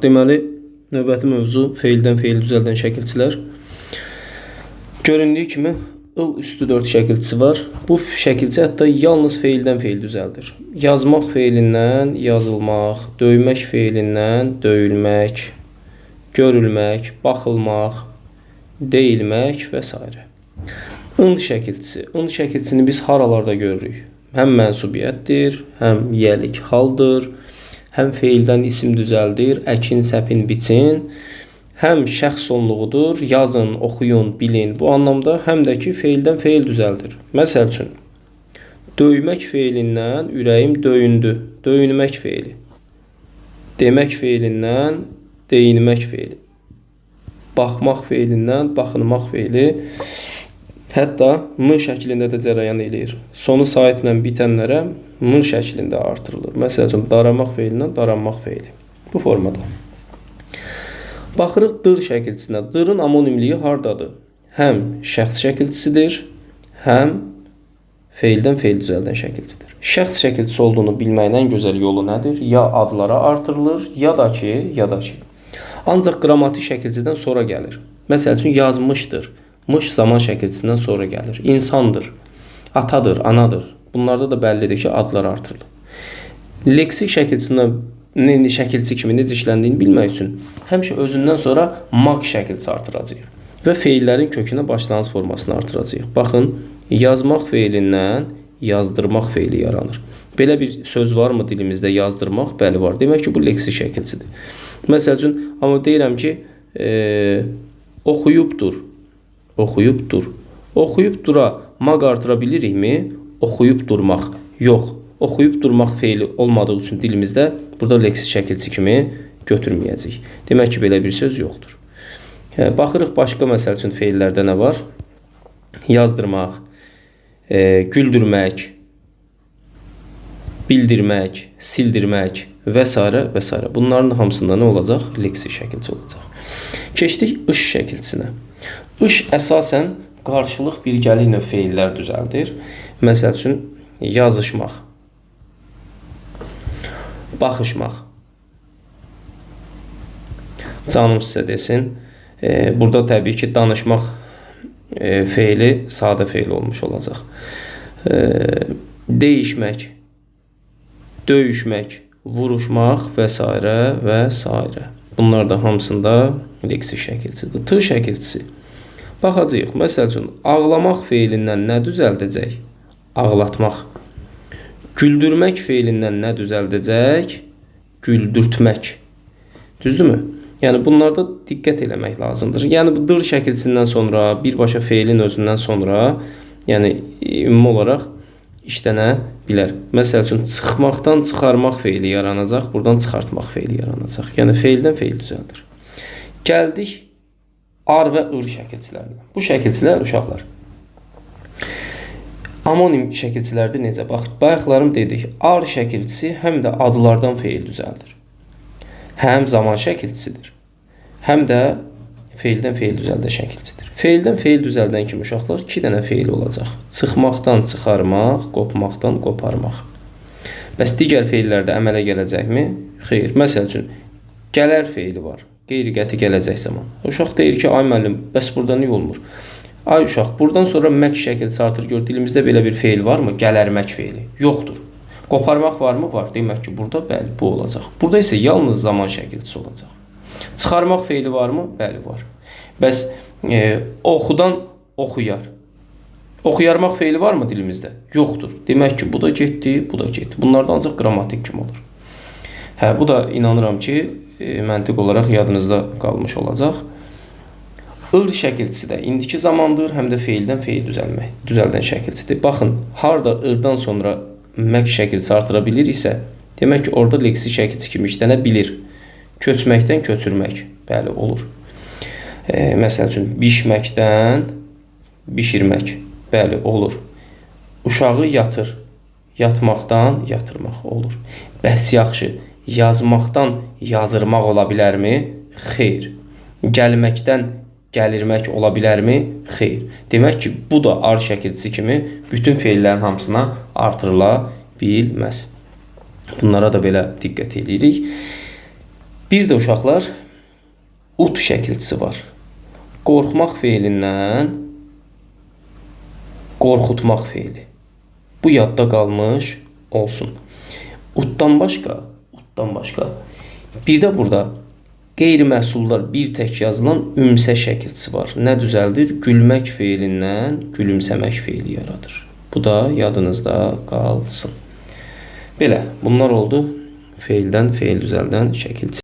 Deməli, növbəti mövzu feildən feil düzəldən şəkilçilər. Göründüyü kimi ıl üstü 4 şəkilçisi var. Bu şəkilçi hətta yalnız feildən feil düzəldir. Yazmaq feilindən yazılmaq, döymək feilindən döyülmək, görülmək, baxılmaq, deyilmək və s. Ind şəkilçisi. Ind şəkilçisini biz haralarda görürük? Həm mənsubiyyətdir, həm yiyəlik haldır, həm feildən isim düzəldir, əkin, səpin, biçin, həm şəxs sonluğudur, yazın, oxuyun, bilin. Bu anlamda həm də ki, feildən feil düzəldir. Məsəl üçün, döymək feilindən ürəyim döyündü, döyünmək feili. Demək feilindən deyinmək feili. Baxmaq feilindən baxınmaq feili. Hətta m şəklində də cərəyan eləyir. Sonu saitlə bitənlərə m şəklində artırılır. Məsəl üçün, daramaq feilindən daranmaq feili. Bu formada. Baxırıq dır şəkilçisinə. Dırın amonimliyi hardadır? Həm şəxs şəkilçisidir, həm feildən feil düzəldən şəkilçidir. Şəxs şəkilçisi olduğunu bilməyin ən gözəl yolu nədir? Ya adlara artırılır, ya da ki. Ancaq qrammatik şəkilçidən sonra gəlir. Məsəl üçün, yazmışdır. Mış zaman şəkilçisindən sonra gəlir. İnsandır, atadır, anadır. Bunlarda da bəllidir ki, adlar artırılır. Leksik şəkilçi kimi necə işləndiyini bilmək üçün həmişə özündən sonra maq şəkilçisi artıracağıq və feillərin kökünə başlanğıc formasını artıracağıq. Baxın, yazmaq feilindən yazdırmaq feili yaranır. Belə bir söz varmı dilimizdə yazdırmaq? Bəli, var. Demək ki, bu leksik şəkilçidir. Məsəl üçün, amma deyirəm ki, oxuyubdur. Oxuyubdur. Oxuyub dura maq artıra bilirikmi? Oxuyub durmaq. Yox. Oxuyub durmaq feili olmadığı üçün dilimizdə burada leksik şəkilçi kimi götürməyəcək. Demək ki, belə bir söz yoxdur. Baxırıq başqa məsəl üçün feillərdə nə var? Yazdırmaq, güldürmək, bildirmək, sildirmək və s. Bunların hamısında nə olacaq? Leksik şəkilçi olacaq. Keçdik ış şəkilçisinə. Iş əsasən qarşılıq birgəliklə feillər düzəldir. Məsəl üçün, yazışmaq, baxışmaq. Canım sizə desin. Burada təbii ki, danışmaq feili sadə feil olmuş olacaq. Deyişmək, döyüşmək, vuruşmaq və s. Bunlar da hamısında leksik şəkilçidir. T şəkilçisi. Baxacağıq. Məsəl üçün, ağlamaq feilindən nə düzəldəcək? Ağlatmaq. Güldürmək feilindən nə düzəldəcək? Güldürtmək. Düzdürmü? Yəni, bunlarda diqqət eləmək lazımdır. Yəni, bu dır şəkilçisindən sonra, birbaşa feilin özündən sonra, yəni, ümumi olaraq işlənə bilər. Məsəl üçün, çıxmaqdan çıxarmaq feili yaranacaq, buradan çıxartmaq feili yaranacaq. Yəni, feildən feil düzəldir. Gəldik ar və ır şəkilçilərinə. Bu şəkilçilər, uşaqlar, amonim şəkilçilərdir necə? Bax, bayaqlarım dedik, ar şəkilçisi həm də adlardan feil düzəldir. Həm zaman şəkilçisidir, həm də feildən feil düzəldən şəkilçidir. Feildən feil düzəldən kimi uşaqlar 2 dənə feil olacaq. Çıxmaqdan çıxarmaq, qopmaqdan qoparmaq. Bəs digər feillərdə əmələ gələcəkmi? Xeyr. Məsəl üçün, gələr feili var. Qeyri-qəti gələcək zaman. Uşaq deyir ki, ay müəllim, bəs burada niyə olmur? Ay uşaq, buradan sonra mək şəkilçisi artır gör, dilimizdə belə bir feil varmı? Gələrmək feili. Yoxdur. Qoparmaq varmı? Var. Demək ki, burada bəli, bu olacaq. Burada isə yalnız zaman şəkilçisi olacaq. Çıxarmaq feili varmı? Bəli, var. Bəs oxudan oxuyar. Oxuyarmaq feili varmı dilimizdə? Yoxdur. Demək ki, bu da getdi, bu da getdi. Bunlardan ancaq qrammatik kimi olur. Bu da inanıram ki, məntiq olaraq yadınızda qalmış olacaq. Ir şəkilçisi də indiki zamandır, həm də feildən feil düzəldən şəkilçidir. Baxın, harada irdən sonra mək şəkilçisi artıra biliriksə, demək ki, orada leksik şəkilçi kimi işlənə bilir. Köçməkdən köçürmək, bəli, olur. Məsəl üçün, bişməkdən bişirmək, bəli, olur. Uşağı yatır, yatmaqdan yatırmaq olur. Bəs yaxşı, yazmaqdan yazırmaq ola bilərmi? Xeyr. Gəlməkdən gəlirmək ola bilərmi? Xeyr. Demək ki, bu da ar şəkilçisi kimi bütün feillərin hamısına artırıla bilməz. Bunlara da belə diqqət edirik. Bir də uşaqlar ut şəkilçisi var. Qorxmaq feilindən qorxutmaq feili. Bu yadda qalmış olsun. Utdan başqa bir də burada qeyri-məhsuldar bir tək yazılan ümsə şəkilçisi var. Nə düzəldir? Gülmək feilindən gülümsəmək feili yaradır. Bu da yadınızda qalsın. Belə, bunlar oldu feildən feil düzəldən şəkilçi.